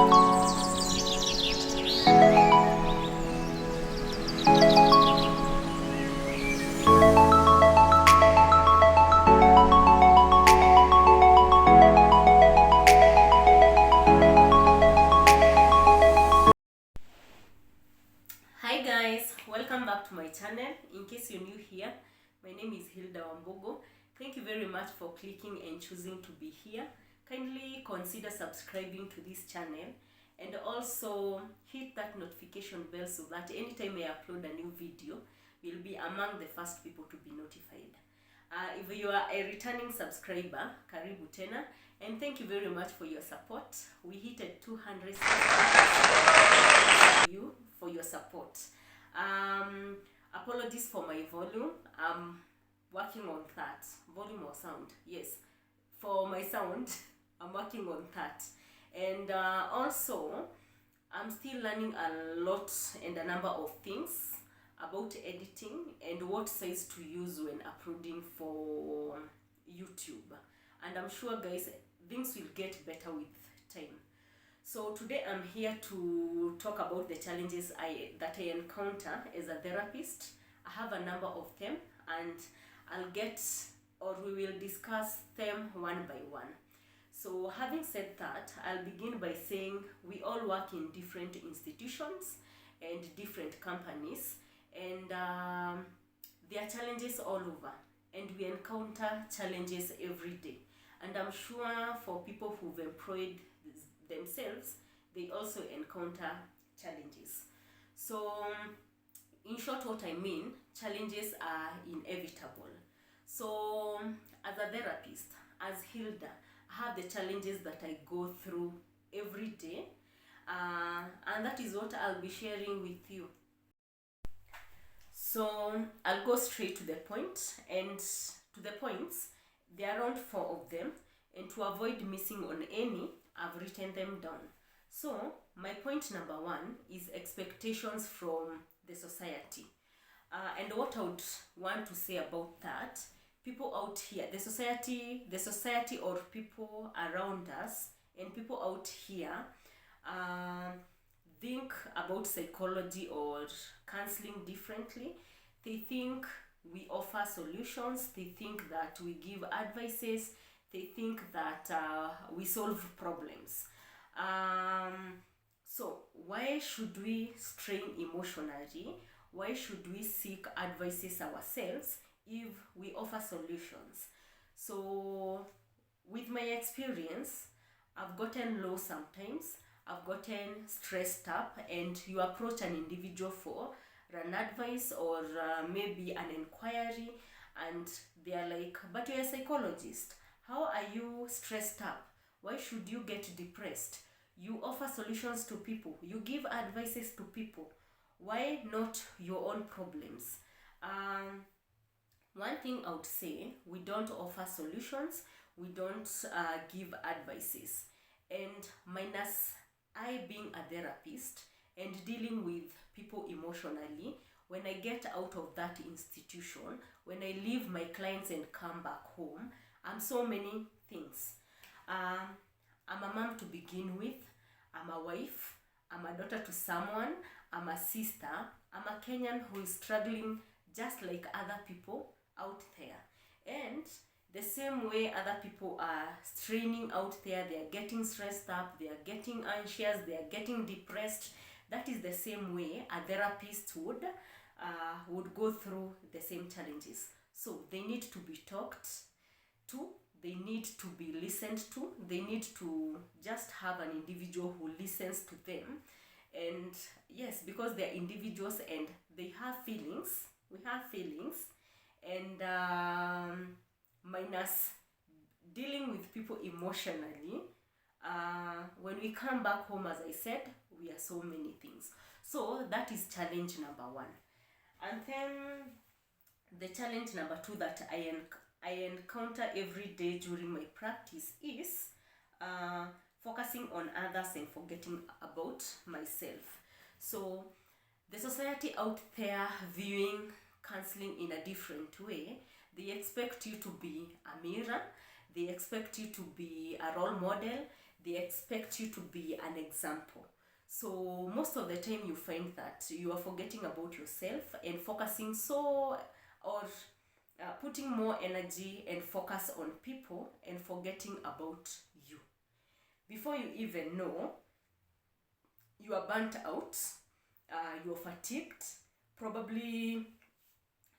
Hi guys, welcome back to my channel. In case you're new here, my name is Hilda. Thank you very much for clicking and choosing to be here. Kindly consider subscribing to this channel and also hit that notification bell so that anytime I upload a new video, you'll be among the first people to be notified. If you are a returning subscriber, karibu tena, and thank you very much for your support. We hit at 200 subscribers. You for your support. Apologies for my volume. I'm working on that. Volume or sound? Yes. For my sound, I'm working on that. And also, I'm still learning a lot and a number of things about editing and what size to use when uploading for YouTube. And I'm sure guys, things will get better with time. So today I'm here to talk about the challenges that I encounter as a therapist. I have a number of them and we will discuss them one by one. So having said that, I'll begin by saying we all work in different institutions and different companies, and there are challenges all over, and we encounter challenges every day. And I'm sure for people who've employed themselves, they also encounter challenges. So in short, what I mean, challenges are inevitable. So as a therapist, as Hilda, I have the challenges that I go through every day, and that is what I'll be sharing with you. So I'll go straight to the point, and to the points, there are around 4 of them, and to avoid missing on any, I've written them down. So my point number 1 is expectations from the society. And what I would want to say about that, people out here, the society or people around us and people out here think about psychology or counseling differently. They think we offer solutions. They think that we give advices. They think that we solve problems. So why should we strain emotionally? Why should we seek advices ourselves if we offer solutions? So with my experience, I've gotten low sometimes. I've gotten stressed up, and you approach an individual for an advice or maybe an inquiry, and they're like, but you're a psychologist. How are you stressed up? Why should you get depressed? You offer solutions to people. You give advices to people. Why not your own problems? One thing I would say, we don't offer solutions. We don't give advices. And minus I being a therapist and dealing with people emotionally, when I get out of that institution, when I leave my clients and come back home, I'm so many things. I'm a mom to begin with. I'm a wife. I'm a daughter to someone. I'm a sister. I'm a Kenyan who is struggling just like other people out there. And the same way other people are straining out there, they are getting stressed up, they are getting anxious, they are getting depressed. That is the same way a therapist would go through the same challenges. So they need to be talked to, they need to be listened to, they need to just have an individual who listens to them. And yes, because they're individuals and they have feelings, we have feelings, and minus dealing with people emotionally, when we come back home, as I said, we are so many things. So that is challenge number 1. And then the challenge number 2 that I encounter every day during my practice is focusing on others and forgetting about myself. So the society out there viewing counseling in a different way, they expect you to be a mirror, they expect you to be a role model, they expect you to be an example. So most of the time you find that you are forgetting about yourself and focusing or putting more energy and focus on people and forgetting about you. Before you even know, you are burnt out, you're fatigued, probably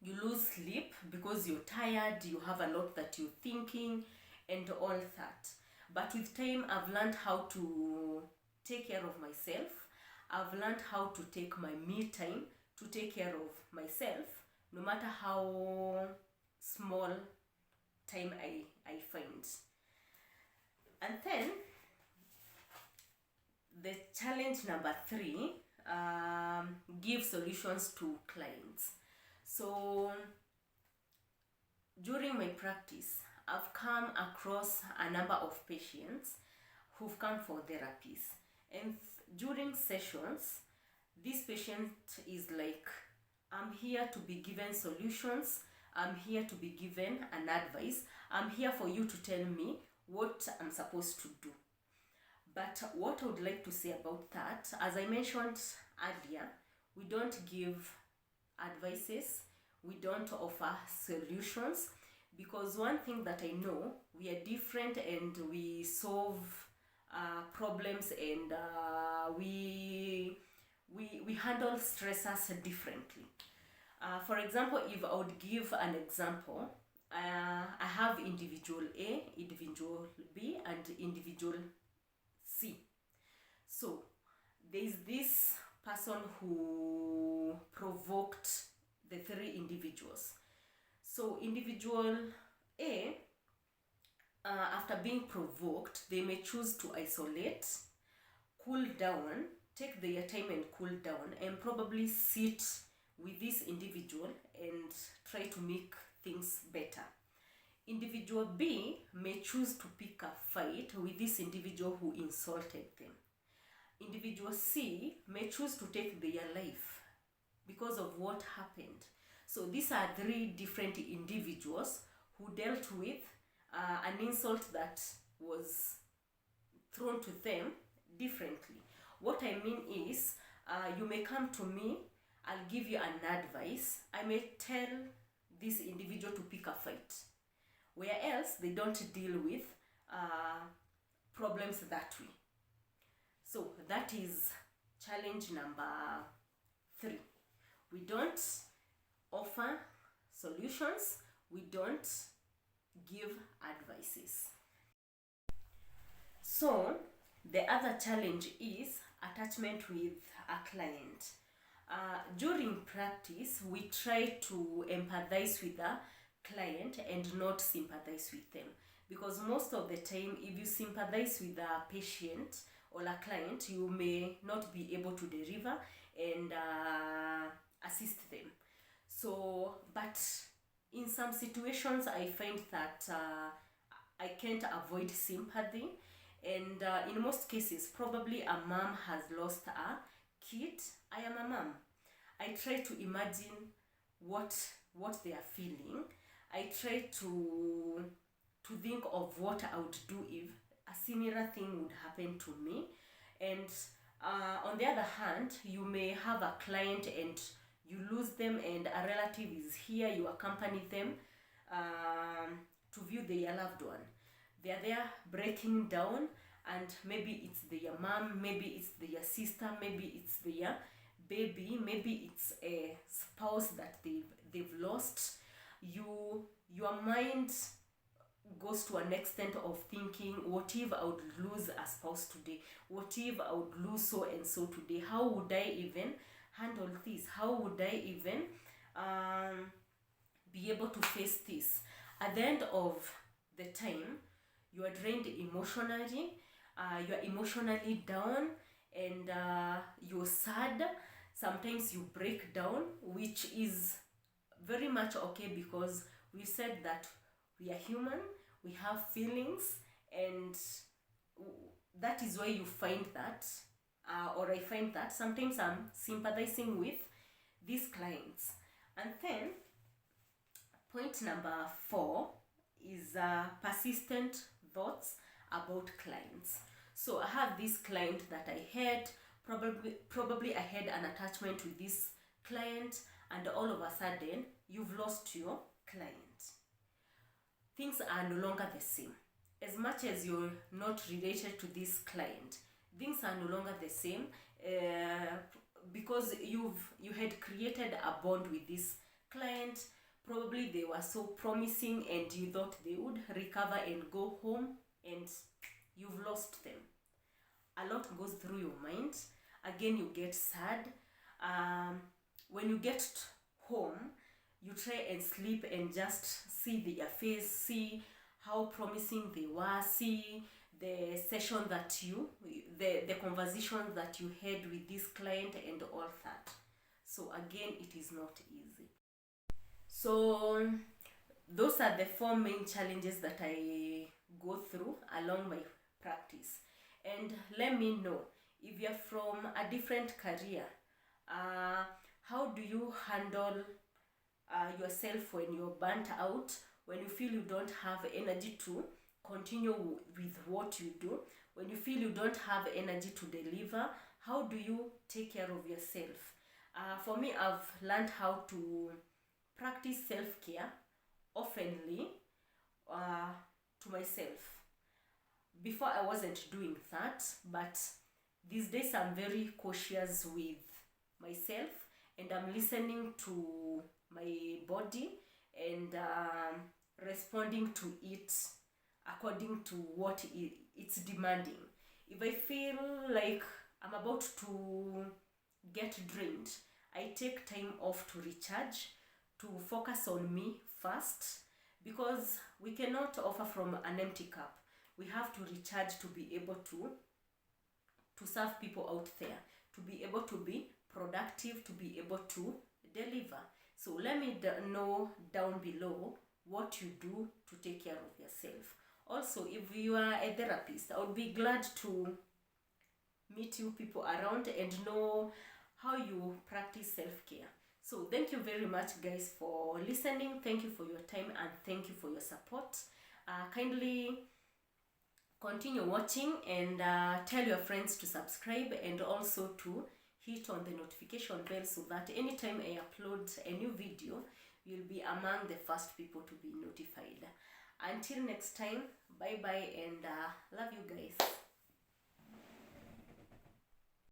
you lose sleep because you're tired, you have a lot that you're thinking and all that. But with time, I've learned how to take care of myself. I've learned how to take my me time to take care of myself, no matter how small time I find. And then the challenge number 3, give solutions to clients. So during my practice, I've come across a number of patients who've come for therapies, and during sessions, this patient is like, I'm here to be given solutions, I'm here to be given an advice, I'm here for you to tell me what I'm supposed to do. But what I would like to say about that, as I mentioned earlier, we don't give advices, we don't offer solutions, because one thing that I know, we are different and we solve problems, and we handle stressors differently. For example, if I would give an example, I have individual A, individual B, and individual C. So there is this person who provoked the 3 individuals. So individual A, after being provoked, they may choose to isolate, cool down, take their time and cool down, and probably sit with this individual and try to make things better. Individual B may choose to pick a fight with this individual who insulted them. Individual C may choose to take their life because of what happened. So these are 3 different individuals who dealt with an insult that was thrown to them differently. What I mean is, you may come to me, I'll give you an advice, I may tell this individual to pick a fight, where else they don't deal with problems that way. So that is challenge number 3. We don't offer solutions, we don't give advices. So the other challenge is attachment with a client. During practice, we try to empathize with the client and not sympathize with them, because most of the time, if you sympathize with a patient or a client, you may not be able to deliver and assist them. So, but in some situations, I find that I can't avoid sympathy, and in most cases, probably a mom has lost a kid. I am a mom. I try to imagine what they are feeling. I try to think of what I would do if a similar thing would happen to me. And on the other hand, you may have a client and you lose them, and a relative is here, you accompany them to view their loved one. They are there breaking down, and maybe it's their mom, maybe it's their sister, maybe it's their baby, maybe it's a spouse that they've lost. Your mind goes to an extent of thinking, what if I would lose a spouse today? What if I would lose so and so today? How would I even handle this? How would I even be able to face this? At the end of the time, you are drained emotionally, you are emotionally down, and you're sad. Sometimes you break down, which is very much okay, because we said that we are human, we have feelings, and that is why you find that, or I find that sometimes I'm sympathizing with these clients. And then point number 4 is persistent thoughts about clients. So I have this client that I had, probably I had an attachment with this client, and all of a sudden you've lost your client. Things are no longer the same. As much as you're not related to this client, things are no longer the same, because you had created a bond with this client. Probably they were so promising and you thought they would recover and go home, and you've lost them. A lot goes through your mind. Again, you get sad. When you get home, you try and sleep and just see their face, see how promising they were, see the session that the conversation that you had with this client and all that. So again, it is not easy. So those are the 4 main challenges that I go through along my practice. And let me know, if you're from a different career, how do you handle yourself when you're burnt out, when you feel you don't have energy to continue with what you do, when you feel you don't have energy to deliver? How do you take care of yourself? For me, I've learned how to practice self-care oftenly to myself. Before, I wasn't doing that, but these days I'm very cautious with myself, and I'm listening to my body and responding to it according to what it's demanding. If I feel like I'm about to get drained, I take time off to recharge, to focus on me first, because we cannot offer from an empty cup. We have to recharge to be able to serve people out there, to be able to be productive, to be able to deliver. So let me know down below what you do to take care of yourself. Also, if you are a therapist, I would be glad to meet you people around and know how you practice self-care. So thank you very much, guys, for listening. Thank you for your time, and thank you for your support. Kindly continue watching, and tell your friends to subscribe, and also to hit on the notification bell, so that anytime I upload a new video, you'll be among the first people to be notified. Until next time, bye bye, and love you guys.